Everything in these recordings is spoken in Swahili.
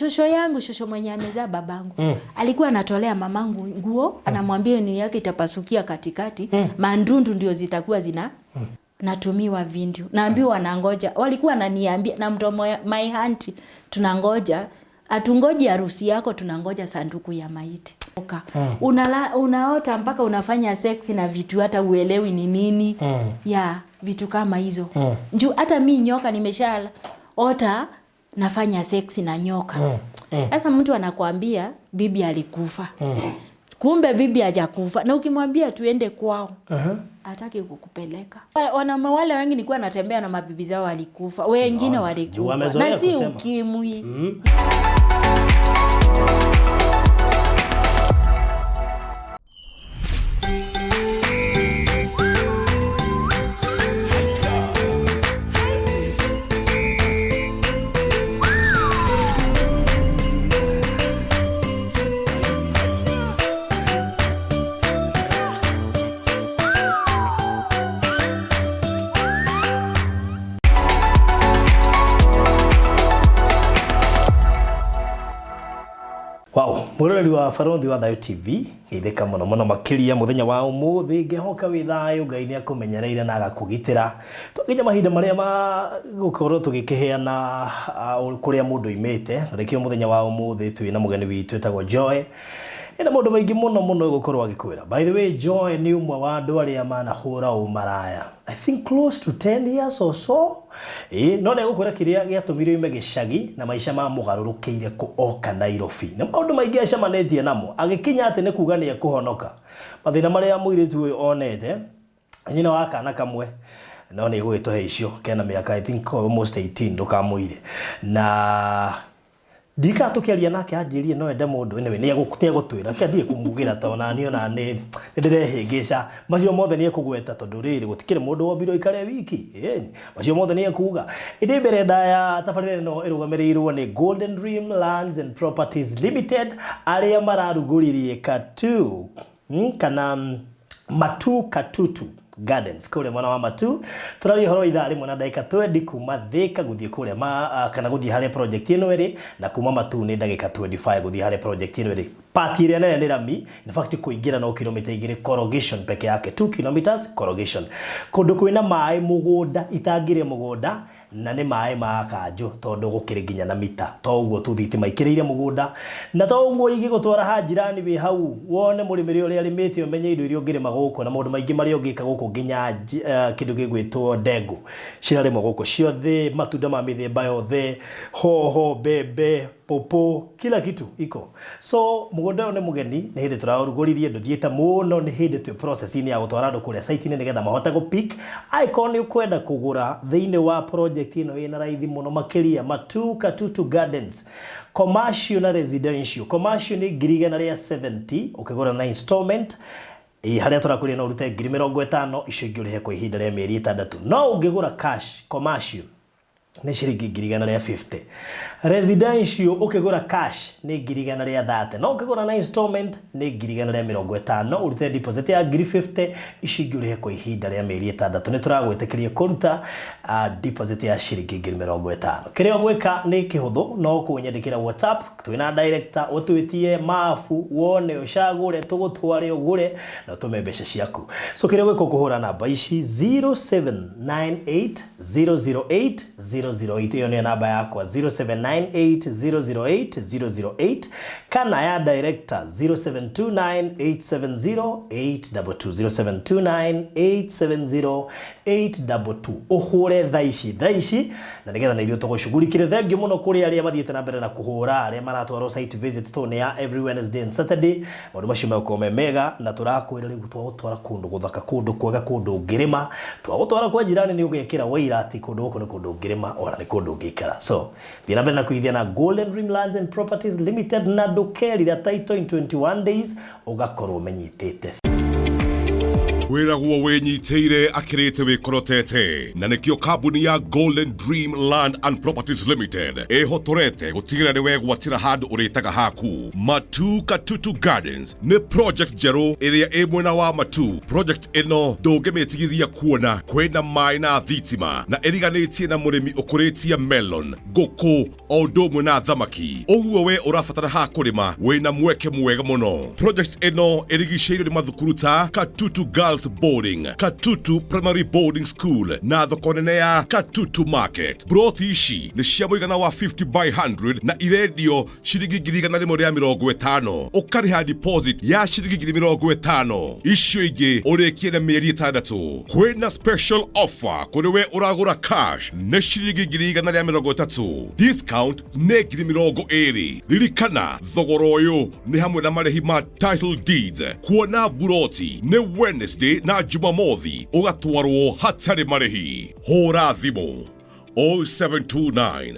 shosho yangu, shosho mwenye amezaa babangu. Alikuwa anatolea mamangu nguo, anamwambia nini yake itapasukia katikati, mandundu ndio zitakuwa zina natumiwa video. Naambiwa wanangoja. Walikuwa wananiambia na mdomo my auntie, tunangoja, atungoji harusi yako, tunangoja sanduku ya maiti. Unaota mpaka unafanya sex na vitu hata uelewi ni nini. Ya vitu kama hizo. Njoo hata mimi nyoka nimeshaota nafanya sex na nyoka. Sasa mtu anakuambia bibi alikufa. Kumbe bibi hajakufa. Na ukimwambia tuende kwao, hataki kukupeleka. Wanaume wale wengi nilikuwa natembea na mabibi zao walikufa. Wengine walikufa. Na si ukimwi. Wow, murori wa Farondi wa Thayo TV itheka muno muno makiria muthenya wa umuthi ngehoka wi thayo Ngai ni akumenyereire na agakugitira tukinya mahinda maria ma gukorwo tugikiheana kuria mundu imite rekio muthenya wa umuthi twina mugeni witu etagwo Joy ina mundu maingi muno gukorwo agikwira. By the way, Joy ni umwe wa andu aria manahura umaraya, I think close to 10 years or so. No ne gukwira kiria giatumire ime gicagi na maisha ma mugarurukiire ku oka Nairobi na maundu maingi acamanetie namo agikinya ati ne kuga ni ekuhonoka mathina maria muiritu uyu onete nyina wa kana kamwe no ni gwitwo icio kena miaka I think almost 18 ndukamuire na dika tukiaria nake anjirie no ende mundu ene ni agutwira kendie kumugira tona ni ona ni ndirehingica macio mothe ni ekugweta tondu riri gutikire mundu wombiro ikare wiki macio mothe ni ekuga indi mbere ndaya tabarire no irugamirĩirwo ni Golden Dream Lands and Properties Limited aria mararuguririe Katu kana Matu Katutu Gardens kule mwana wa Matu turari horo idari mwana dakika 20 kuma thika guthie kule kana guthie hale project ino eri na kuma Matu ni dakika 25 guthie hale project ino eri pati ile nene rami in fact kuingira no kilomita 2 corrugation peke yake 2 kilometers corrugation kundu kwina mai mugunda itangire mugunda na ni mai ma kanjo tondu gukire nginya na mita to uguo tu thitima ikiriire mugunda na to uguo igi gutwara hajirani wi hau wone murimiri uri arimite umenye indo irio ngire maguko na maundu maingi mari ungika guko nginya kindu gigwitwo ndegu cirari maguko ciothe matunda ma mithemba yothe hoho bebe popo kila kitu iko so mugunda one mugeni ni hindi turaruguririe nduthiete muno ni hindi tu process ini ya gutwara ndu kuria site ni nigetha mahota go pick icon ni ukwenda kugura thiini wa project ino ina raithi muno makiria Matu Katutu Gardens commercial na residential. Commercial ni ngiriga na ria 70 ukigura na installment haria turakuria no rute 50 icio ingirihe kwa ihinda ria mieri 6 no ungigura cash commercial ni shiringi ngiriga na ria 50 residential ukigura cash ni ngiriga na ria 30 no ukigura na installment ni ngiriga na ria 50 urute deposit ya 50 icio ingirihe kwa ihinda ria mieri 6 ni turagwitikiria kuruta deposit ya shiringi 50 kiria gwika ni kihuthu no kunyandikira WhatsApp twina director utwitie mafu wone ucagure tugutware ugure na tume mbeca ciaku so kiria gwika kuhura namba ici 0798008008 iyo ni namba yakwa 0798008008 kana ya director 0729870822 0729870822 uhure thaici na nigetha na ithuĩ tũgũcugurikire thengio muno kuri aria mathiete na mbere na kuhura aria maratwarwo site visit tone ya every Wednesday and Saturday maundu macio mekome mega na turakwira riu twagutwara kundu guthaka kundu kwega kundu ngirima twagutwara kwa jirani ni ugekira waira ati kundu guku ni kundu ngirima ona ni kundu ngikara so thina mbere na kuithia na Golden Dream Lands and Properties Limited na ndukeri ya title in 21 days ugakorwo umenyitete wĩraguo wĩnyitĩire akĩrĩte wĩkorotete na nĩkĩo kambuni ya Golden Dream Land and Properties Limited ĩhotorete gũtigĩrĩra nĩ wegwatĩra handũ ũrĩtaga haku. Matu Katutu Gardens nĩ project njerũ ĩrĩa ĩ mwena wa Matu. Project ĩno ndũngĩmĩtigithia kuona kwĩna maĩ na thitima na ĩriganĩtie na mũrĩmi ũkũrĩtie melon, ngũkũ o ũndũ ũmwe na thamaki. Ũguo we ũrabatara ha kũrĩma wĩna mweke mwega mũno. Project ĩno ĩrigicĩirio nĩ mathukuru ta Katutu Girls Boarding, Katutu Primary Boarding School na thoko nene ya Katutu Market. Broti ici nĩ cia mũigana wa 50 by 100 na irendio ciringi 150. Ũkarĩha deposit ya ciringi 50. Icio ingĩ ũrĩkie na mĩeri 6. Kwĩna special offer kũrĩ we ũragũra cash nĩ ciringi 130. Discount nĩ 20. Ririkana thogora ũyũ nĩ hamwe na marĩhi ma title deeds. Kuona buroti nĩ Wednesday na Jumamothi ũgatwarwo hatarĩ marĩhi. Hũra thimũ 0729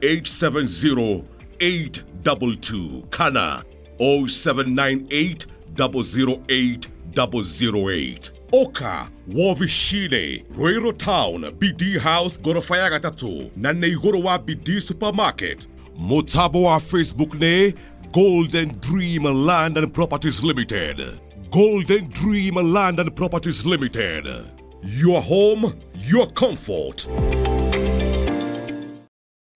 870 822 kana 0798 008 008. Oka Wovishine Ruiru Town BD House ghorofa ya 3 na nĩ igũrũ wa BD Supermarket. Mutabo wa Facebook nĩ Golden Dream Land and Properties Limited. Golden Dream Land and Properties Limited. Your home, your comfort.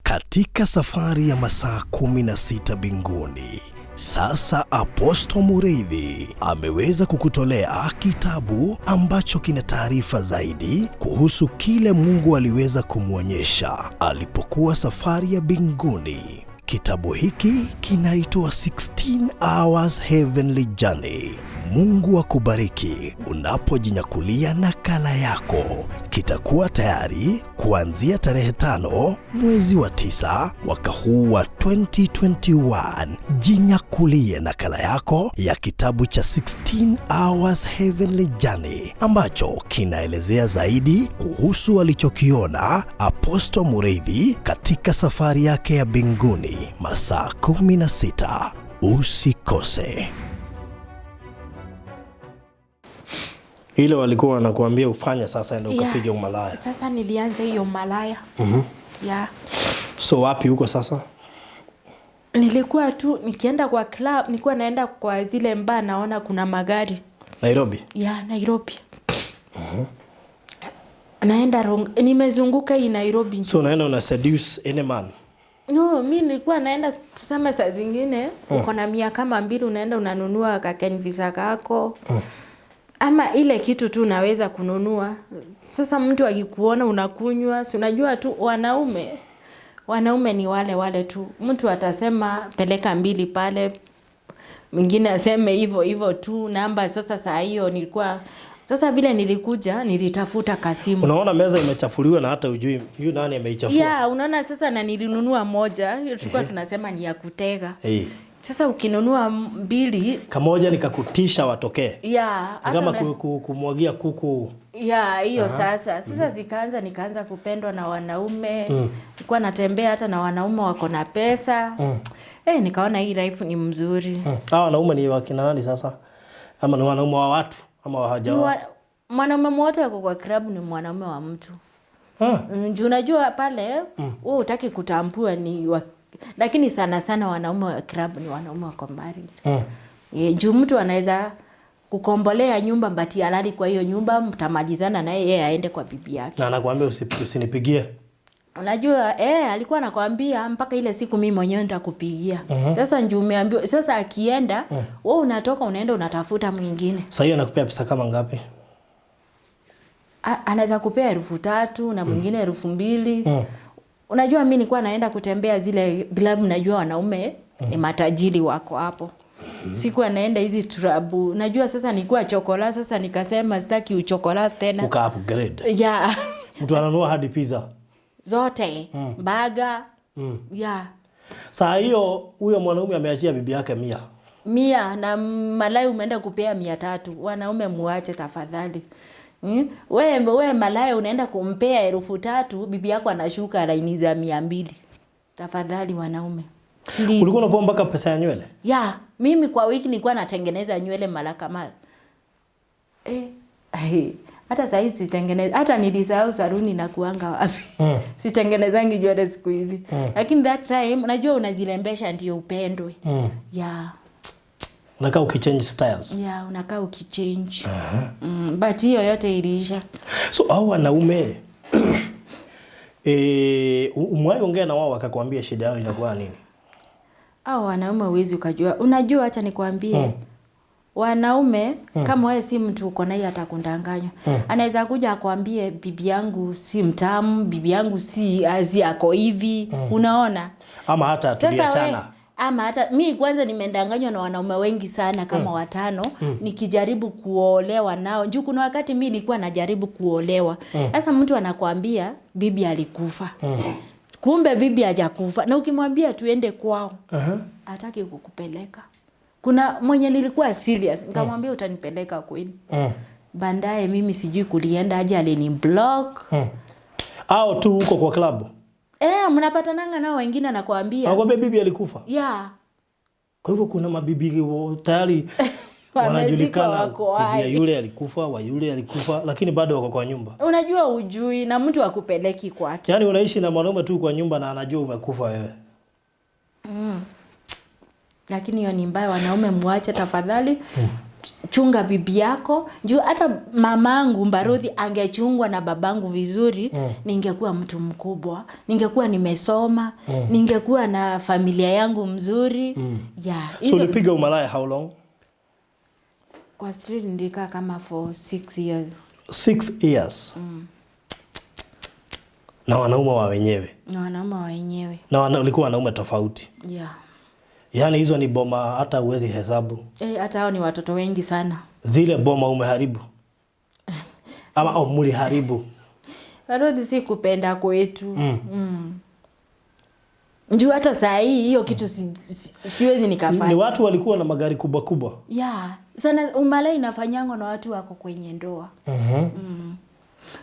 Katika safari ya masaa 16 mbinguni, sasa Apostle Mureithi ameweza kukutolea kitabu ambacho kina taarifa zaidi kuhusu kile Mungu aliweza kumwonyesha alipokuwa safari ya mbinguni. Kitabu hiki kinaitwa 16 Hours Heavenly Journey. Mungu akubariki unapojinyakulia nakala yako. Kitakuwa tayari kuanzia tarehe 5 mwezi wa 9 mwaka huu wa 2021. Jinyakulie nakala yako ya kitabu cha 16 Hours Heavenly Journey ambacho kinaelezea zaidi kuhusu alichokiona Apostle Mureithi katika safari yake ya mbinguni masaa 16. Usikose. Ile walikuwa wanakuambia ufanye sasa ndio ukapige umalaya. Sasa nilianza hiyo umalaya. Yeah. So wapi huko sasa? Nilikuwa tu nikienda kwa club, nilikuwa naenda kwa zile mbaa naona kuna magari. Nairobi? Yeah, Nairobi. Naenda nimezunguka hii Nairobi. So naenda una seduce any man? No, mimi nilikuwa naenda tuseme saa zingine uko na miaka kama 2 unaenda unanunua kakenvisa kako. Ama ile kitu tu unaweza kununua. Sasa mtu akikuona unakunywa, si unajua tu wanaume ni wale tu. Mtu atasema peleka 2 pale. Mwingine aseme hivyo tu namba. Sasa saa hiyo nilikuwa sasa vile nilikuja nilitafuta kasimu. Unaona meza imechafuliwa na hata ujui nani ameichafua. Yeah, unaona sasa na nilinunua moja. Hiyo tulikuwa tunasema ni ya kutega. Sasa ukinunua 2, kamoja nikakutisha watokee. Yeah, kama kumwagia kuku. Yeah, hiyo sasa nikaanza kupendwa na wanaume. Nilikuwa natembea hata na wanaume wako na pesa. Nikaona hii life ni mzuri. Wanaume ni wakina nani sasa? Ama ni wanaume wa watu ama wa hajawa? Mwanaume mmoja yuko kwa club ni mwanaume wa mtu. Unajua pale wewe hutaki kutambua ni lakini sana wanaume wa club ni wanaume wako married. Juu mtu anaweza kukombolea nyumba mbati halali kwa hiyo nyumba mtamalizana naye yeye aende kwa bibi yake. Na anakuambia usinipigie. Unajua alikuwa anakuambia mpaka ile siku mimi mwenyewe nitakupigia. Sasa njoo umeambiwa sasa akienda wewe unatoka unaenda unatafuta mwingine. Sasa hiyo anakupea pesa kama ngapi? Anaweza kupea 3,000 na mwingine 2,000. Unajua mimi nilikuwa naenda kutembea zile bilabu najua wanaume ni matajiri wako hapo. Siku anaenda hizi trabu. Najua sasa nilikuwa chokola sasa nikasema sitaki uchokola tena. Uka upgrade. Yeah. Mtu ananunua hadi pizza. Zote. Baga. Yeah. Saa hiyo huyo mwanaume ameachia bibi yake 100 na malai umeenda kupea 300. Wanaume muache tafadhali. Wewe malaya unaenda kumpea 3,000 bibi yako anashuka laini za 200. Tafadhali wanaume. Ulikuwa unapoa mpaka pesa ya nywele? Yeah, mimi kwa wiki nilikuwa natengeneza nywele mara kama Hata saa hizi sitengeneza, hata nilisahau saruni na kuanga wapi. Sitengenezangi nywele siku hizi. Lakini that time unajua unazilembesha ndio upendwe. Yeah. Unakaa ukichange styles. Yeah, unakaa ukichange. But hiyo yote iliisha. So hao wanaume umwai ongea na wao wakakwambia shida yao inakuwa nini? Hao wanaume huwezi ukajua. Unajua acha nikwambie. Wanaume kama wewe si mtu uko naye atakundanganya. Anaweza kuja akwambie bibi yangu si mtamu, bibi yangu si ako hivi. Unaona? Ama hata tuliachana. Ama hata mimi kwanza nimendanganywa na wanaume wengi sana kama 5 nikijaribu kuolewa nao. Juu kuna wakati mimi nilikuwa najaribu kuolewa. Sasa mtu anakuambia bibi alikufa. Kumbe bibi hajakufa. Na ukimwambia tuende kwao, hataki kukupeleka. Kuna mwenye nilikuwa serious, nikamwambia utanipeleka kweli. Baadaye mimi sijui kulienda aje aliniblock. Au tu huko kwa klabu. Mnapatananga nao wengine anakuambia. Akwambia bibi alikufa. Yeah. Kwa hivyo kuna mabibi tayari wanajulikana, bibi yule alikufa, wa yule alikufa, lakini bado wako kwa nyumba. Unajua ujui na mtu akupeleki kwake. Yaani unaishi na mwanaume tu kwa nyumba na anajua umekufa wewe. Lakini hiyo ni mbaya, wanaume muache tafadhali. Chunga bibi yako. Juu hata mamangu Mbaruthi angechungwa na babangu vizuri, ningekuwa mtu mkubwa, ningekuwa nimesoma, ningekuwa na familia yangu mzuri. So ulipiga umalaya how long? Kwa street nilikaa kama for 6 years. 6 years. Na wanaume wa wenyewe. Na wanaume wa wenyewe. Na walikuwa wanaume tofauti. Yeah. Yaani hizo ni boma hata uwezi hesabu. Hata hao ni watoto wengi sana. Zile boma umeharibu. Ama mliharibu. Baruthi si kupenda kwetu. Njoo hata saa hii hiyo kitu siwezi nikafanya. Ni watu walikuwa na magari kubwa kubwa. Yeah. Sana umalaya inafanyangwa na watu wako kwenye ndoa.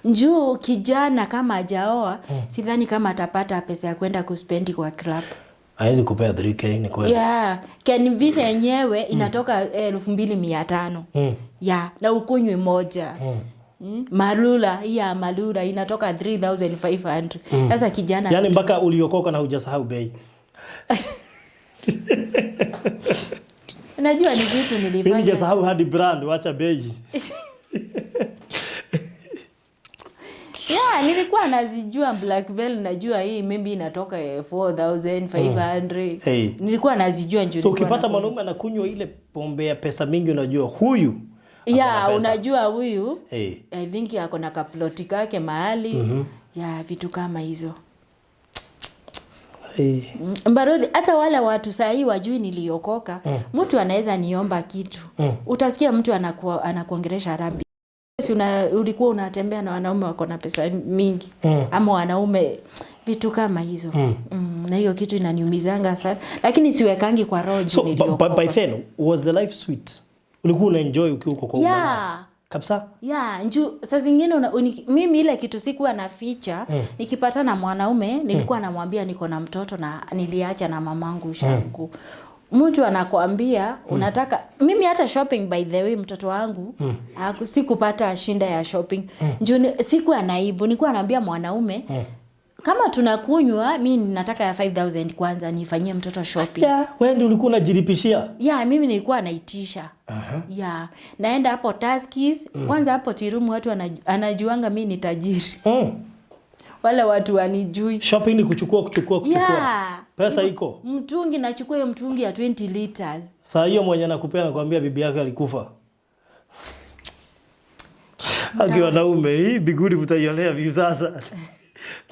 Njoo kijana kama hajaoa, sidhani kama atapata pesa ya kwenda kuspendi kwa club. Haizi kupea 3K ni kweli. Yeah, visa yenyewe inatoka 2500. Yeah, na ukunywe moja. Malula inatoka 3500. Sasa kijana yaani mpaka uliokoka na hujasahau bei. Najua ni vitu nilifanya. Mimi hujasahau hadi brand, wacha bei. Yeah, nilikuwa nazijua Black Veil, najua hii maybe inatoka 4500. Nilikuwa nazijua njoo. So ukipata mwanaume anakunywa ile pombe ya pesa mingi unajua huyu. Unajua huyu. I think yako na kaploti kake mahali. Vitu kama hizo. Mbaruthi hata wale watu saa hii wajui niliokoka. Mtu anaweza niomba kitu. Utasikia mtu anakuongelesha Arabi. Ulikuwa unatembea na wanaume wako na pesa mingi. Ama wanaume vitu kama hizo. Na hiyo kitu inaniumizanga sana. Lakini siwekangi kwa roho niliokoka. By then was the life sweet? Ulikuwa unaenjoy ukiwa uko kwa umalaya? Kabisa? Njoo saa zingine mimi ile kitu sikuwa naficha. Nikipata na mwanaume nilikuwa namwambia niko na mtoto na niliacha na mamangu shangu. Mtu anakuambia unataka mimi hata shopping by the way mtoto wangu sikupata shinda ya shopping. Njoo siku anaibu nilikuwa naambia mwanaume kama tunakunywa mimi ninataka ya 5000 kwanza nifanyie mtoto shopping. Wewe ndio ulikuwa unajilipishia? Mimi nilikuwa naitisha. Naenda hapo Taskis, kwanza hapo Tirumu watu anajuanga mimi ni tajiri. Wale watu wanijui. Shopping ni kuchukua. Pesa iko. Mtungi nachukua hiyo mtungi ya 20 liters. Saa hiyo mwenye anakupea anakuambia bibi yake alikufa. Akiwa naume hii bigudi mtaionea view sasa.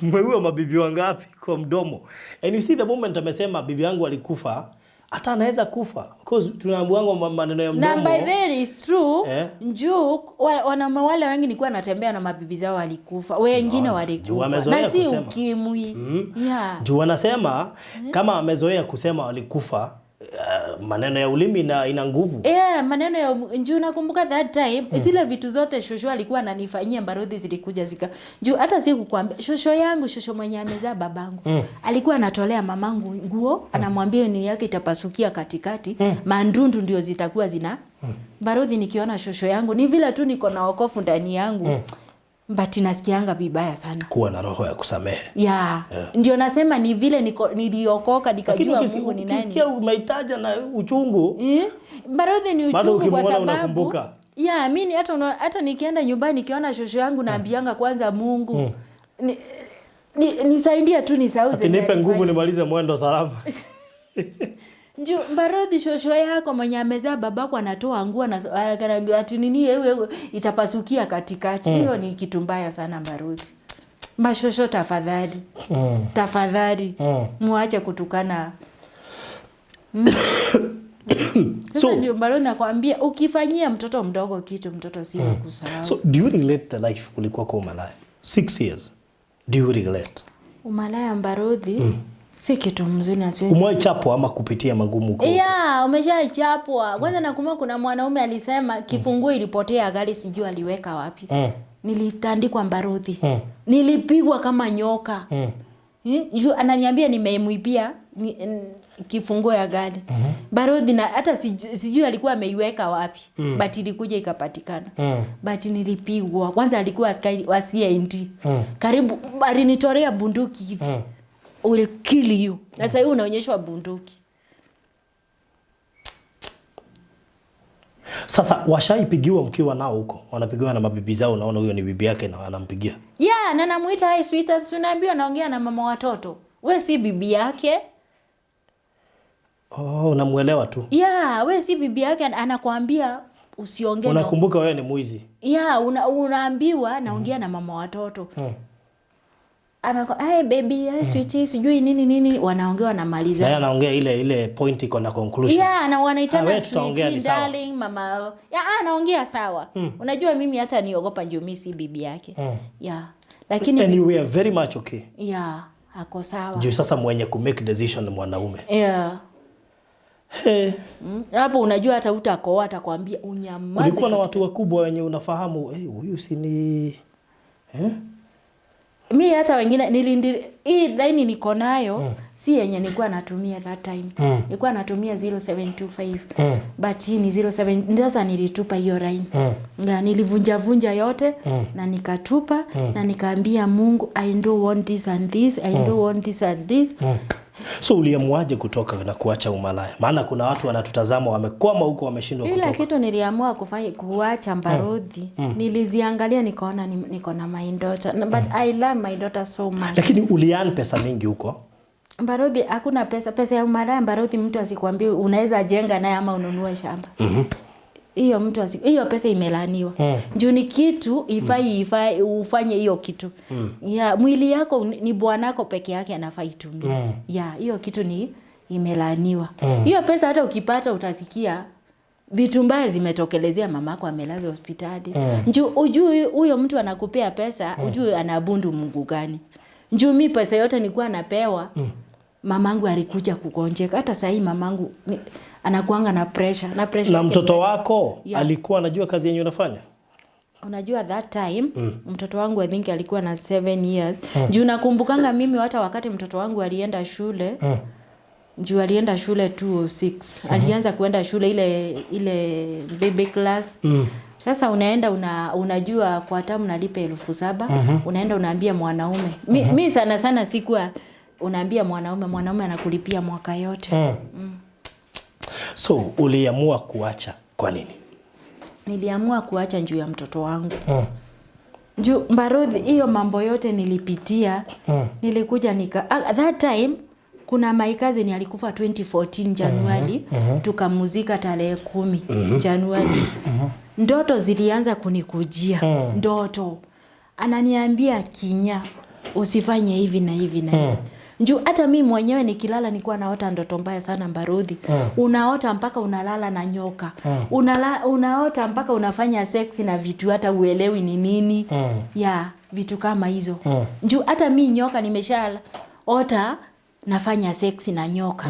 Mwewe mabibi wangapi kwa mdomo. And you see the moment amesema bibi yangu alikufa, hata anaweza kufa. Because tunaambiwa maneno ya mdomo. Number there is true. Njoo wanaume wale wengi nilikuwa natembea na mabibi zao walikufa. Wengine walikufa. Na si ukimwi. Juu wanasema kama amezoea kusema walikufa, maneno ya ulimi ina nguvu. Maneno ya njoo nakumbuka that time zile vitu zote shosho alikuwa ananifanyia Mbaruthi zilikuja njoo hata sikukwambia shosho mwenye amezaa babangu alikuwa anatolea mamangu nguo, anamwambia nini yake itapasukia katikati, mandundu ndio zitakuwa Mbarodhi nikiona shosho yangu ni vile tu niko na wokovu ndani yangu. But nasikianga vibaya sana. Kuwa na roho ya kusamehe. Yeah. Ndio nasema ni vile niliokoka nikajua Mungu ni nani. Ukisikia umehitaja na uchungu. Mbarodhi ni uchungu kwa sababu unakumbuka. Yeah, mimi hata nikienda nyumbani nikiona shosho yangu naambianga kwanza Mungu. Nisaidie tu nisauze. Nipe nguvu nimalize mwendo salama. Ndio Mbarodhi shosho yako mwenye amezaa babako anatoa nguo na ati nini wewe itapasukia katikati. Hiyo ni kitu mbaya sana Mbarodhi. Mashosho tafadhali. Tafadhali. Muache kutukana. So ndio Mbarodhi nakwambia ukifanyia mtoto mdogo kitu mtoto si kusahau. So do you regret the life ulikuwa kwa umalaya? 6 years. Do you regret? Umalaya Mbarodhi si kitu mzuri na siwezi. Umechapwa ama kupitia magumu kwa? Yeah, umeshachapwa. Kwanza nakumbuka kuna mwanaume alisema kifunguo ilipotea gari sijui aliweka wapi. Nilitandikwa Mbarodhi. Nilipigwa kama nyoka. Ananiambia nimemuibia kifunguo ya gari. Mbarodhi na hata sijui alikuwa ameiweka wapi. But ilikuja ikapatikana. But nilipigwa. Kwanza alikuwa askari wa CND. Karibu alinitorea bunduki hivi. Will kill you. Na sasa hiyo unaonyeshwa bunduki. Sasa washaipigiwa mkiwa nao huko. Wanapigiwa na mabibi zao, naona huyo ni bibi yake na anampigia. Yeah, na namuita hi sweetheart, tunaambiwa naongea na mama watoto. Wewe si bibi yake. Oh, unamuelewa tu. Yeah, wewe si bibi yake, anakuambia usiongee. Unakumbuka wewe ni mwizi. Yeah, unaambiwa naongea na mama watoto. Hey baby, hey sweetie, sijui nini wanaongea wanamaliza. Na anaongea ile point iko na conclusion. Yeah, na wanaitana sweetie, darling, mama. Yeah, anaongea sawa. Unajua mimi hata niogopa njoo mimi si bibi yake. Yeah. Lakini anyway very much okay. Yeah, hako sawa. Juu sasa mwenye ku make decision ni mwanaume. Yeah. Hapo unajua hata utakoa atakwambia unyamaze. Ulikuwa na watu wakubwa wenye unafahamu huyu si ni mimi hata wengine hii line niko nayo si yenye nilikuwa natumia that time. Nilikuwa natumia 0725. But hii ni 07 sasa nilitupa hiyo line. Na nilivunja yote na nikatupa na nikaambia Mungu I don't want this and this, I don't want this and this. So uliamuaje kutoka na kuacha umalaya? Maana kuna watu wanatutazama wamekwama huko wameshindwa kutoka. Ile kitu niliamua kuacha Mbarodhi. Niliziangalia nikaona niko na my daughter. But I love my daughter so much. Lakini ulian pesa mingi huko? Mbarodhi hakuna pesa ya umalaya. Mbarodhi mtu asikwambie unaweza jenga naye ama ununue shamba. Hiyo mtu hiyo pesa imelaniwa. Juu ni kitu ifai ufanye hiyo kitu. Ya mwili yako ni bwanako peke yake anafaa itumie. Ya hiyo kitu ni imelaniwa. Hiyo pesa hata ukipata utasikia vitu mbaya zimetokelezea, mamako amelazwa hospitali. Ujui huyo mtu anakupea pesa, ujui anabundu Mungu gani. Njoo mimi pesa yote nilikuwa napewa. Mamangu alikuja kugonjeka. Hata sasa hii mamangu anakuanga na pressure. Na mtoto wako alikuwa anajua kazi yenyewe unafanya? Unajua that time mtoto wangu I think alikuwa na 7 years. Juu nakumbukanga mimi hata wakati mtoto wangu alienda shule. Juu alienda shule 206. Alianza kuenda shule ile baby class. Sasa unaenda unajua kwa tamu nalipe 7,000. Unaenda unaambia mwanaume. Mimi sana sikuwa unaambia mwanaume anakulipia mwaka yote. So uliamua kuacha kwa nini? Niliamua kuacha juu ya mtoto wangu. Juu Mbarodhi hiyo mambo yote nilipitia. Nilikuja that time kuna my cousin alikufa 2014 Januari. Tukamuzika tarehe 10 Januari. Ndoto zilianza kunikujia. Ndoto. Ananiambia Kinya usifanye hivi na hivi na hivi. Njoo hata mimi mwenyewe nikilala nilikuwa naota ndoto mbaya sana Mbarodhi. Unaota mpaka unalala na nyoka. Unaota mpaka unafanya sex na vitu hata uelewi ni nini. Ya vitu kama hizo. Njoo hata mimi nyoka nimeshaota nafanya sex na nyoka.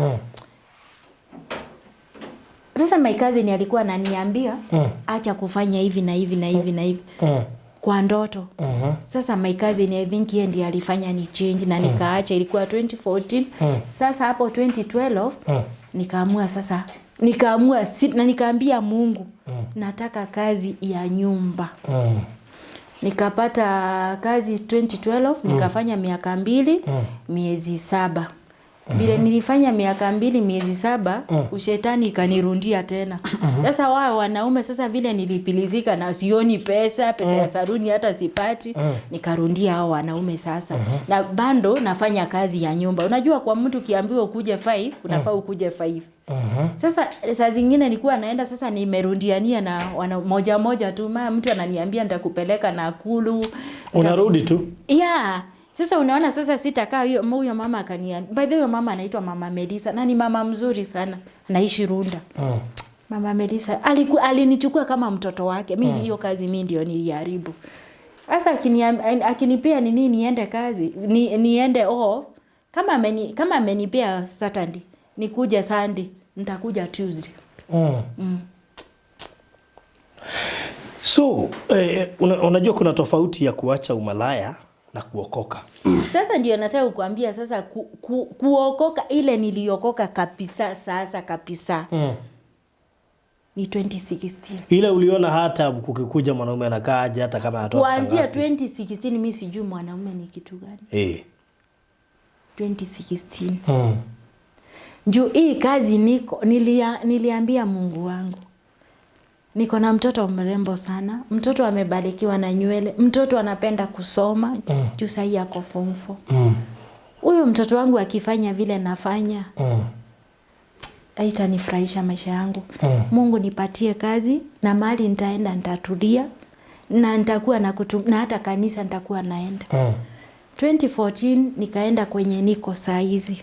Sasa my cousin alikuwa ananiambia acha kufanya hivi na hivi na hivi na hivi. Kwa ndoto. Sasa my cousin I think yeye ndiye alifanya ni change na nikaacha. Ilikuwa 2014. Sasa hapo 2012 nikaamua sasa Nikaamua na nikaambia Mungu nataka kazi ya nyumba. Nikapata kazi 2012, nikafanya miaka 2 miezi 7. Bila nilifanya miaka 2 miezi 7, ushetani ikanirundia tena. Sasa wao wanaume sasa vile nilipilizika na sioni pesa ya saruni hata sipati, nikarundia hao wanaume sasa. Na bando nafanya kazi ya nyumba. Unajua kwa mtu kiambiwa ukuje 5, unafaa ukuje 5. Sasa saa zingine nilikuwa naenda sasa nimerundiania na moja tu, mtu ananiambia nitakupeleka Nakuru. Unarudi tu? Yeah. Sasa unaona sasa sitakaa huyo mama akaniambia. By the way mama anaitwa Mama Melissa na ni mama mzuri sana. Anaishi Runda. Mama Melissa alinichukua kama mtoto wake. Mimi hiyo kazi mimi ndio niliharibu. Sasa akinipea nini niende kazi, niende kama amenipea Saturday, nikuja Sunday, nitakuja Tuesday. So, unajua kuna tofauti ya kuacha umalaya na kuokoka. Sasa ndio nataka kukuambia sasa kuokoka ile niliokoka kabisa sasa kabisa. Ni 2016. Ile uliona hata kukikuja mwanaume anakaa aje hata kama anatoa pesa. Kuanzia 2016 mimi sijui mwanaume ni kitu gani. 2016. Juu hii kazi niliambia Mungu wangu. Niko na mtoto mrembo sana. Mtoto amebarikiwa na nywele. Mtoto anapenda kusoma. Juu sasa yako form 4. Huyo mtoto wangu akifanya vile nafanya. Haitanifurahisha maisha yangu. Mungu nipatie kazi na mahali nitaenda nitatulia na nitakuwa na hata kanisa nitakuwa naenda. 2014 nikaenda kwenye niko saa hizi.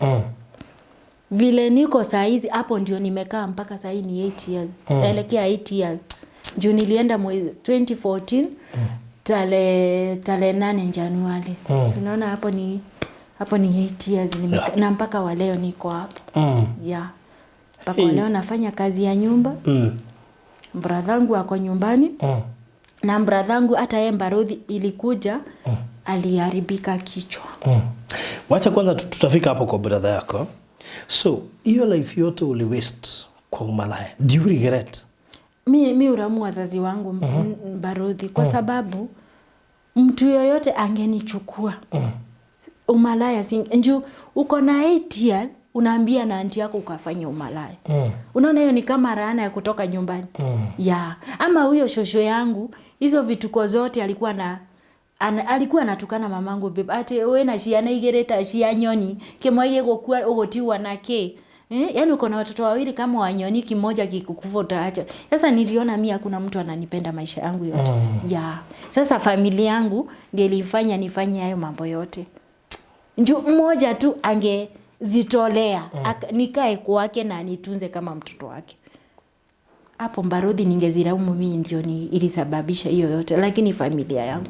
Vile niko saa hizi hapo ndio nimekaa mpaka saa hii ni 8 years. Naelekea 8 years. Juu nilienda mwezi 2014 tarehe 8 Januari. Unaona hapo ni 8 years na mpaka wa leo niko hapo. Yeah. Mpaka leo nafanya kazi ya nyumba. Bradhangu ako nyumbani. Na bradhangu hata yeye Mbarodhi ilikuja aliharibika kichwa. Wacha kwanza tutafika hapo kwa brother yako. So, hiyo life yote uli waste kwa umalaya. Do you regret? Mimi uramu wazazi wangu Mbarodhi kwa sababu mtu yoyote angenichukua. Umalaya njoo uko na 8 years unaambia na aunti yako ukafanya umalaya. Unaona hiyo ni kama laana ya kutoka nyumbani. Ama huyo shosho yangu hizo vituko zote alikuwa anatukana mamangu bebe ati wewe na shiana igereta shia nyoni kemwaye gokua ugotiwa nake. Yaani uko na watoto wawili kama wanyoni kimoja kikukufa utaacha. Sasa niliona mimi hakuna mtu ananipenda maisha yangu yote. Sasa familia yangu ndiyo ilifanya nifanye hayo mambo yote. Njoo mmoja tu angezitolea nikae kwake na nitunze kama mtoto wake. Hapo Mbarodhi ningezilaumu mimi ndio ilisababisha hiyo yote lakini familia yangu.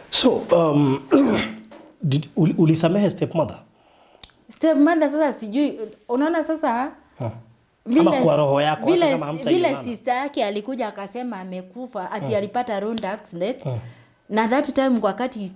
So ulisamehe stepmother? Stepmother sasa sijui unaona sasa ama kwa roho yako hata kama hamtaiona. Vile sister yake alikuja akasema amekufa ati alipata road accident. Na that time wakati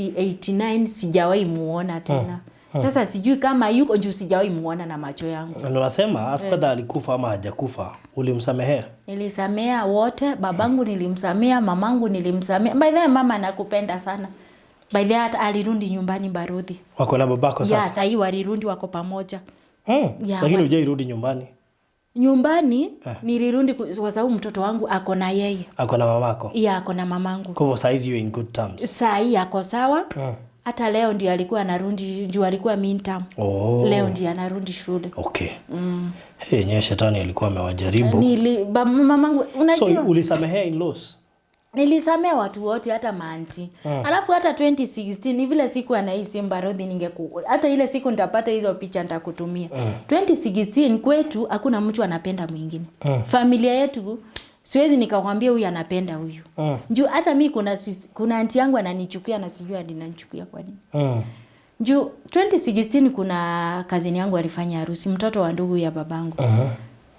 89 sijawahi muona tena. Sasa sijui kama yuko juu sijawahi muona na macho yangu. Na unasema hata alikufa ama hajakufa ulimsamehea? Nilisamea wote, babangu nilimsamea, mamangu nilimsamea. By the way mama nakupenda sana. By the way hata alirudi nyumbani Mbarodhi. Wako na babako sasa? Sasa hii walirudi wako pamoja. Lakini hujairudi nyumbani? Nyumbani nilirudi kwa sababu mtoto wangu ako na yeye. Ako na mamako? Ako na mamangu. Kwa hivyo saizi you in good terms? Saa hii ako sawa. Hata leo ndio alikuwa anarudi juu alikuwa midterm. Leo ndio anarudi shule. Okay. Nye shetani alikuwa amewajaribu. Mamangu unajua. So ulisamehea in-laws? Nilisamea watu wote hata maanti. Alafu hata 2016 ni vile siku anahisi Mbarodhi hata ile siku nitapata hizo picha nitakutumia. 2016 kwetu hakuna mtu anapenda mwingine. Familia yetu siwezi nikakwambia huyu anapenda huyu. Njoo hata mimi kuna aunti yangu ananichukia na sijui ananichukia kwa nini. Njoo 2016 kuna kazini yangu alifanya harusi mtoto wa ndugu ya babangu.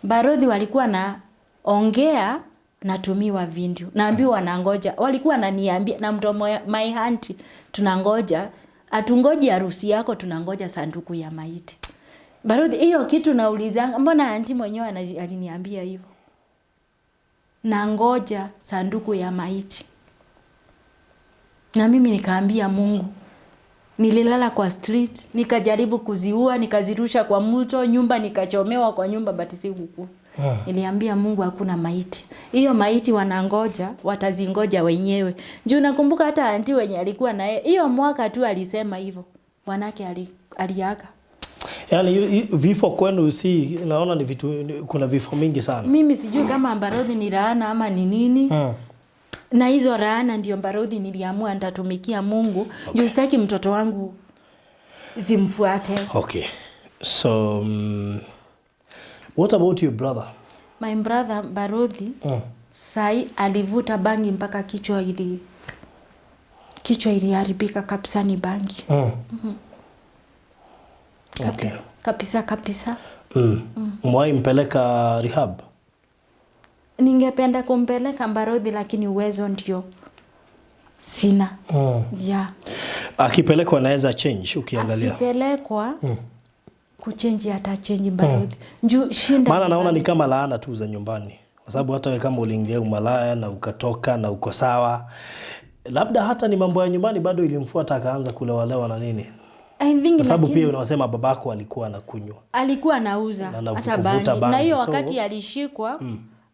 Mbarodhi walikuwa na ongea natumiwa video. Naambiwa wanangoja. Walikuwa wananiambia na mdomo my auntie tunangoja. Atungoje harusi yako tunangoja sanduku ya maiti. Barodhi, hiyo kitu naulizanga, mbona aunti mwenyewe aliniambia hivyo? Na ngoja sanduku ya maiti. Na mimi nikaambia Mungu. Nililala kwa street, nikajaribu kuziua, nikazirusha kwa mto, nyumba nikachomewa kwa nyumba but sikukufa. Niliambia Mungu hakuna maiti. Hiyo maiti wanangoja, watazingoja wenyewe. Juu nakumbuka hata aunti wenye alikuwa naye, hiyo mwaka tu alisema hivyo. Wanake aliaga. Yaani vifo kwenu si naona ni vitu, kuna vifo mingi sana. Mimi sijui kama Barodhi ni laana ama ni nini. Na hizo laana ndio Barodhi niliamua nitatumikia Mungu. Juu sitaki mtoto wangu zimfuate. Okay. So what about your brother? My brother Barodhi sai alivuta bangi mpaka kichwa iliharibika kabisa, ni bangi. Okay. Kabisa. Mwai mpeleka rehab? Ningependa kumpeleka Barodhi lakini uwezo ndio sina. Yeah. Akipelekwa anaweza change ukiangalia. Akipelekwa kuchange hata change Barodhi. Njoo shinda. Maana naona ni kama laana tu za nyumbani. Kwa sababu hata wewe kama uliingia umalaya na ukatoka na uko sawa, labda hata ni mambo ya nyumbani bado ilimfuata akaanza kulewalewa na nini. Kwa sababu pia unasema babako alikuwa anakunywa. Alikuwa anauza hata bangi. Na hiyo wakati alishikwa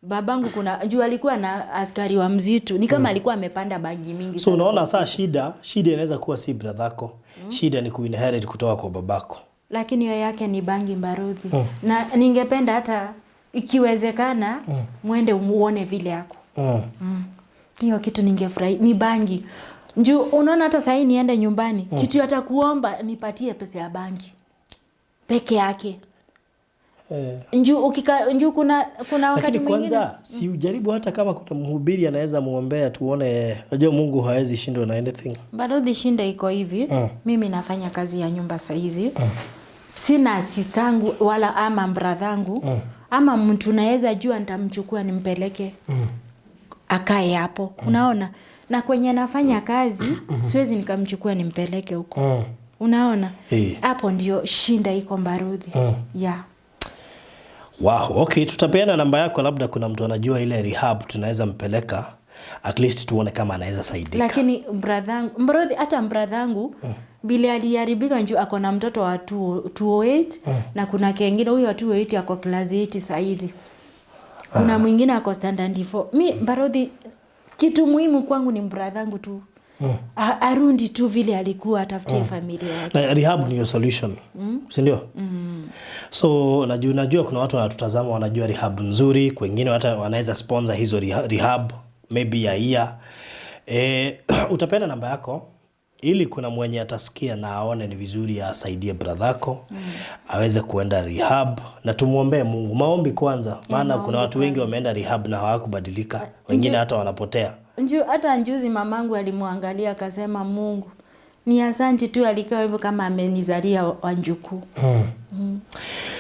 babangu juu alikuwa na askari wa mzitu. Ni kama alikuwa amepanda bangi mingi. So unaona saa shida inaweza kuwa si bradhako. Shida ni kuinherit kutoka kwa babako. Lakini hiyo yake ni bangi Barodhi. Na ningependa hata ikiwezekana muende umuone vile yako. Hiyo kitu ningefurahi. Ni bangi. Njoo unaona hata sasa niende nyumbani. Kitu hata kuomba nipatie pesa ya bangi. Peke yake. Njoo kuna wakati mwingine. Kwanza si ujaribu hata kama kuna mhubiri anaweza muombea tuone. Unajua Mungu hawezi shindwa na anything. Barodhi, shinda iko hivi. Mimi nafanya kazi ya nyumba saa hizi. Sina asistangu wala ama bradhangu. Ama mtu naweza jua nitamchukua nimpeleke. Akae hapo. Unaona? Na kwenye nafanya kazi siwezi nikamchukua nimpeleke huko. Unaona? Hapo ndio shinda iko Barodhi. Yeah. Wow, okay, tutapeana namba yako, labda kuna mtu anajua ile rehab tunaweza mpeleka, at least tuone kama anaweza saidika. Lakini Barodhi, hata bradhangu bila aliharibika njoo ako na mtoto wa 208 na kuna kingine huyo wa 208 ako class 8 saa hizi. Kuna mwingine ako standard 4. Mimi Barodhi, kitu muhimu kwangu ni bradhangu tu. Arundi tu vile alikuwa atafutie familia yake. Na rehab ni your solution. Si ndio? So najua kuna watu wanatutazama wanajua rehab nzuri, wengine hata wanaweza sponsor hizo rehab maybe ya year. Utapenda namba yako ili kuna mwenye atasikia na aone ni vizuri asaidie bradhako aweze kuenda rehab, na tumuombe Mungu. Maombi kwanza, maana kuna watu wengi wameenda rehab na hawakubadilika, wengine hata wanapotea. Hata njuzi mamangu alimwangalia akasema Mungu ni asante tu alikaa hivyo kama amenizalia wanjuku.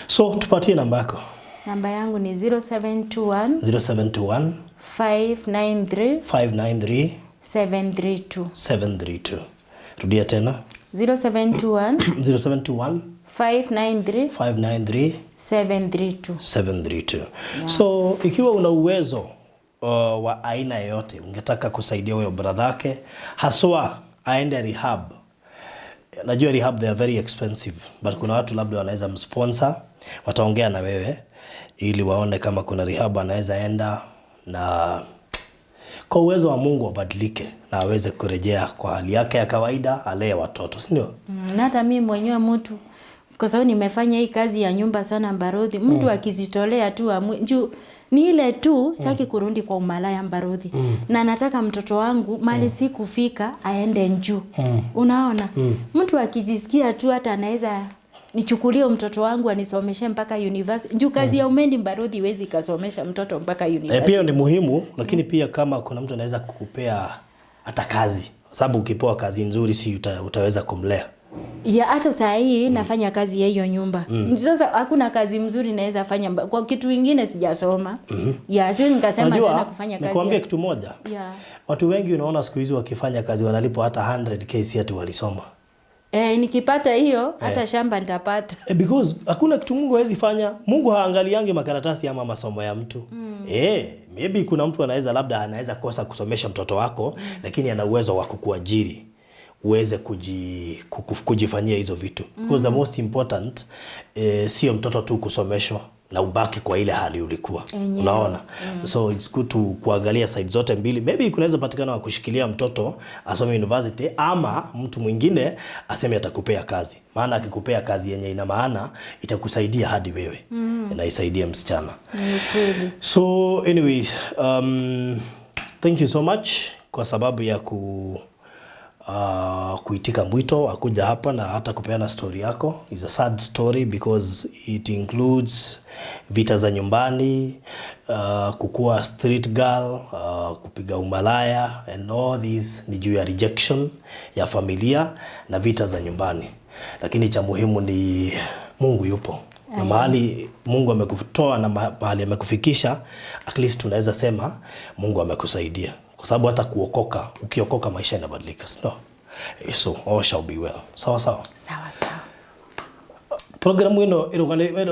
So tupatie namba yako. Namba yangu ni 0721 593 732. Rudia tena. 0721 593 732. So ikiwa una uwezo wa aina yoyote ungetaka kusaidia huyo bradhake, haswa aende rehab. Najua rehab they are very expensive, but kuna watu labda wanaweza msponsor, wataongea na wewe ili waone kama kuna rehab anaweza enda, na kwa uwezo wa Mungu abadilike na aweze kurejea kwa hali yake ya kawaida, alee watoto, si ndio? Na hata mimi mwenyewe mtu, kwa sababu nimefanya hii kazi ya nyumba sana Barodhi, mtu akizitolea tu juu ni ile tu sitaki kurudi kwa umalaya Barodhi. Na nataka mtoto wangu mali si kufika aende njuu. Unaona? Mtu akijisikia tu hata anaweza nichukulie mtoto wangu anisomeshe mpaka university. Njuu kazi ya umendi Barodhi wezi kasomesha mtoto mpaka university. Pia ni muhimu, lakini pia kama kuna mtu anaweza kukupea hata kazi. Sababu ukipewa kazi nzuri si utaweza kumlea. Ya hata saa hii nafanya kazi ya hiyo nyumba. Sasa hakuna kazi mzuri naweza fanya kwa kitu kingine sijasoma. Ya sio nikasema tena kufanya kazi. Nikwambie kitu moja. Watu wengi unaona siku hizi wakifanya kazi wanalipwa hata 100k si ati walisoma. Nikipata hiyo hata shamba nitapata. Because hakuna kitu Mungu hawezi fanya. Mungu haangaliangi makaratasi ama masomo ya mtu. Maybe kuna mtu anaweza kosa kusomesha mtoto wako, lakini ana uwezo wa kukuajiri uweze kujifanyia hizo vitu. Because the most important sio mtoto tu kusomeshwa na ubaki kwa ile hali ulikuwa. Unaona? So it's good to kuangalia side zote mbili. Maybe kunaweza patikana wa kushikilia mtoto asome university, ama mtu mwingine aseme atakupea kazi. Maana akikupea kazi yenye ina maana itakusaidia hadi wewe. Na isaidie msichana. So anyway, thank you so much kwa sababu ya kuitika mwito akuja hapa na hata kupeana story yako. It's a sad story because it includes vita za nyumbani, kukua street girl, kupiga umalaya, and all these ni juu ya rejection ya familia na vita za nyumbani. Lakini cha muhimu ni Mungu yupo. Na mahali Mungu amekutoa na mahali amekufikisha, at least tunaweza sema Mungu amekusaidia. Kwa sababu hata ukiokoka maisha yanabadilika. So all shall be well. Sawa. Programu ino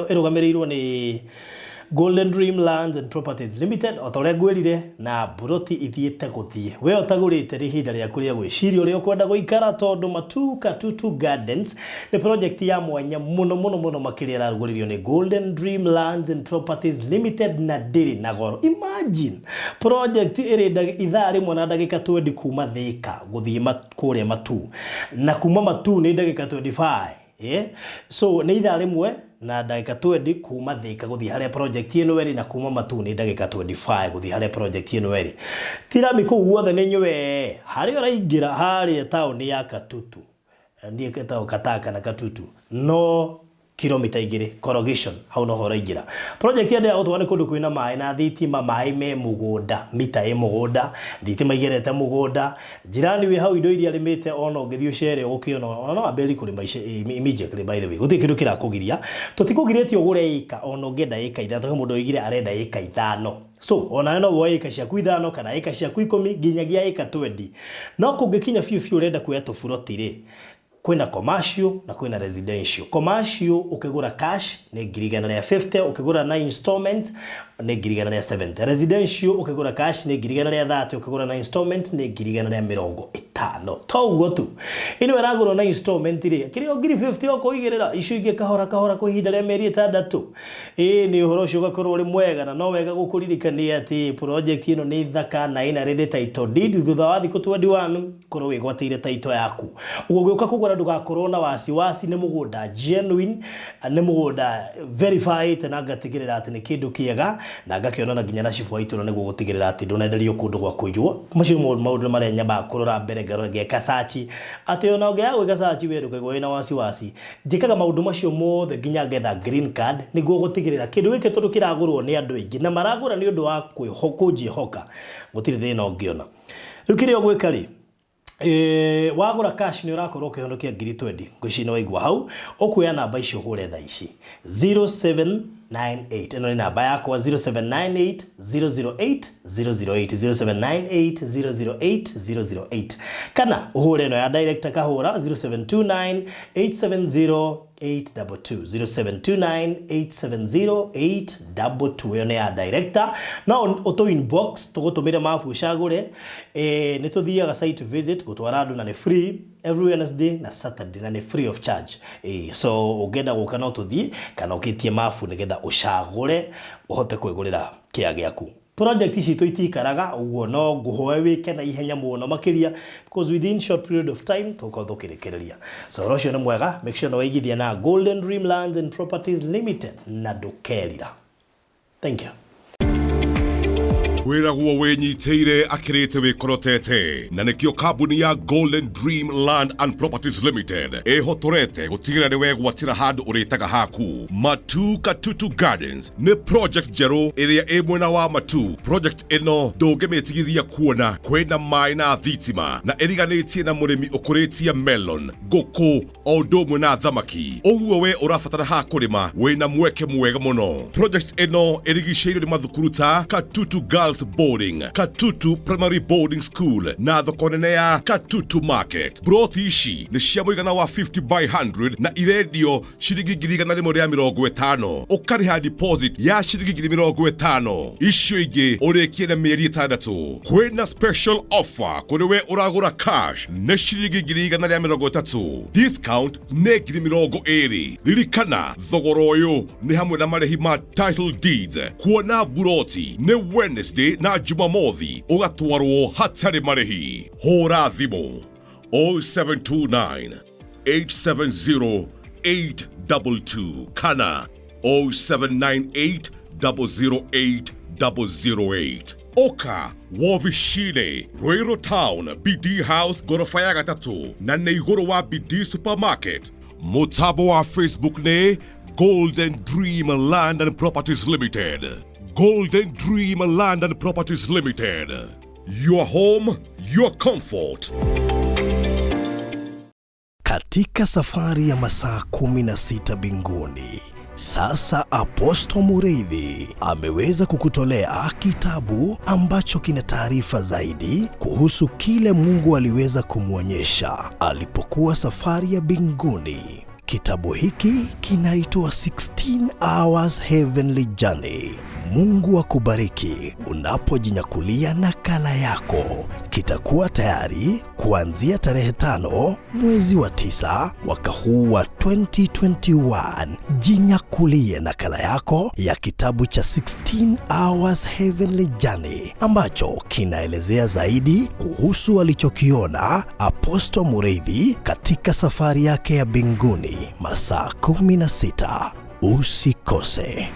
irugamirĩirwo ni Golden Dream Lands and Properties Limited. Otore gwirire na buroti ithiete guthie. We otagurite rihinda rĩa kuria gwiciria uri ukwenda guikara tondu Matuka Tutu Gardens ni project ya mwanya muno makĩria ĩrarugũririo ni Golden Dream Lands and Properties Limited na ndiri na goro. Imagine project ĩrĩ ithaa rĩmwe na ndagĩka 20 kuma Thika guthie kũrĩa Matu, na kuma Matu ni ndagĩka 25. So ni ithaa rĩmwe na ndagĩka 20 kuma Thika guthie harĩa project ĩno ĩrĩ, na kuma Matu ni ndagĩka 25 guthie harĩa project ĩno ĩrĩ. Tirami kũu guothe nĩ nyue harĩa ũraingĩra harĩa taũni ya Katutu, ndiye ketao Kataka na Katutu, no kilomita 2 corrugation hau no horaingira. Project ya ndio utwane kundu kwina mai na thitima, mai me mugunda, mita e mugunda, thitima igerete mugunda, jirani we hau indo iria limite ono ngithio chere gukiona ono abeli kuri maisha immediately. By the way, guti kindu kirakugiria tutikugiretie ugure ika ono ngenda ika ithatũ, mundu oigire arenda ika 5. So ona no woe ika ciaku 5 kana ika ciaku 10 nginyagia ika 20. No kungikinya fiu urenda kuya tofuroti ri kwina commercial na kwina residential. Commercial ukigura cash ni 150, ukigura na installment ni 170. Residential ukigura cash ni 130, ukigura na installment ni 150. Toguo tu. Ino eragura na installment ri kiri 50 okoigirira icio inge kahora kuhinda rĩa mĩeri 6. Ni uhoro ucio gakorwo uri mwega, na no wega gukuririkania ati project ino ni thaka na ina ready title deed. Thutha wa thikũ 21 korwo wigwatĩire title yaku, ugũgĩũka kugura ndugakorwo na wasiwasi. Ni mugunda genuine, ni mugunda verified, na ngatigirira ati ni kindu kiega, na ngakĩonana nginya na cifu waitũra nĩguo gũtigĩrĩra ati ndũnenderio kũndũ gwa kũiywo. Macio maũndũ marĩa nyambaga kũrora mbere ngaro ngeka search ati ona ũngĩaga gwĩka search we ndũkaigwo wĩna wasiwasi. Njĩkaga maũndũ macio mothe nginya ngetha green card nĩguo gũtigĩrĩra kĩndũ gĩkĩ tondũ kĩragũrwo nĩ andũ aingĩ na maragũra nĩ ũndũ wa kwĩhoka, gũtirĩ thĩna ũngĩona. Rĩu kĩrĩa ũgwĩka rĩ, wagura cash ni urakorwo ukihonokia 20 ngwicina waigua hau, ukuya namba icio hure tha ici 0798. ino ni namba yakwa 0798 008 008 0798 008 008, kana uhure no ya director kahura 0729 870 822 0729 870 822. Yo ne ya director na auto inbox tugutumire mafu ucagure. Ni tuthiaga site visit gutwara andu na ni free every Wednesday na Saturday na ni free of charge. So ugenda guka no tuthie kana ukitie mafu nigetha ucagure uhote kwigurira kia giaku. Project ici tuitikaraga uguo, no nguhoe wike na ihenya muno makiria because within short period of time tukothukirikiria. So rocio ni mwega, make sure no waigithia na Golden Dream Lands and Properties Limited na ndukerira. Thank you. Wĩra guo wĩnyitĩire akĩrĩte wĩkorotete, na nĩkĩo kambuni ya Golden Dream Land and Properties Limited ĩhotorete gũtigĩrĩra nĩ wegwatĩra handũ ũrĩtaga haku. Matuka Tutu Gardens nĩ project njerũ ĩrĩa ĩ mwena wa Matu. Project ĩno ndũngĩmĩtigithia kuona kwĩna maĩ na thitima, na ĩriganĩtie na mũrĩmi ũkũrĩtie melon, ngũkũ o ũndũ ũmwe na thamaki. Ũguo we ũrabatara ha kũrĩma wĩna mweke mwega mũno. Project ĩno ĩrigicĩirio nĩ mathukuru ta Katutu Girls Girls Boarding, Katutu Primary Boarding School na thoko nene ya Katutu Market. Broti ici ni cia muigana wa 50 by 100 na irendio ciringi 150. Ukariha deposit ya ciringi 50. Icio ingi urikie na mieri 6. Kwina special offer kuri we uragura cash ni ciringi 130. Discount ni 20. Ririkana thogoro uyu ni hamwe na marehi ma title deeds. Kuona buroti ni Wednesday na Jumamothi ugatwarwo hatari marehi. Hora thimo 0729 870 822 kana 0798 008 008. Oka Wovishine Ruiru Town BD House gorofa ya 3 na neigoro wa BD Supermarket. Mutabo wa Facebook ne Golden Dream Land and Properties Limited. Golden Dream Land and Properties Limited. Your home, your comfort. Katika safari ya masaa 16 binguni, sasa Apostle Mureithi ameweza kukutolea kitabu ambacho kina taarifa zaidi kuhusu kile Mungu aliweza kumwonyesha alipokuwa safari ya binguni. Kitabu hiki kinaitwa 16 Hours Heavenly Journey. Mungu akubariki unapojinyakulia nakala yako. Kitakuwa tayari kuanzia tarehe 5 mwezi wa 9 mwaka huu wa 2021. Jinyakulie nakala yako ya kitabu cha 16 Hours Heavenly Journey ambacho kinaelezea zaidi kuhusu alichokiona Apostle Mureithi katika safari yake ya binguni masaa 16. Usikose.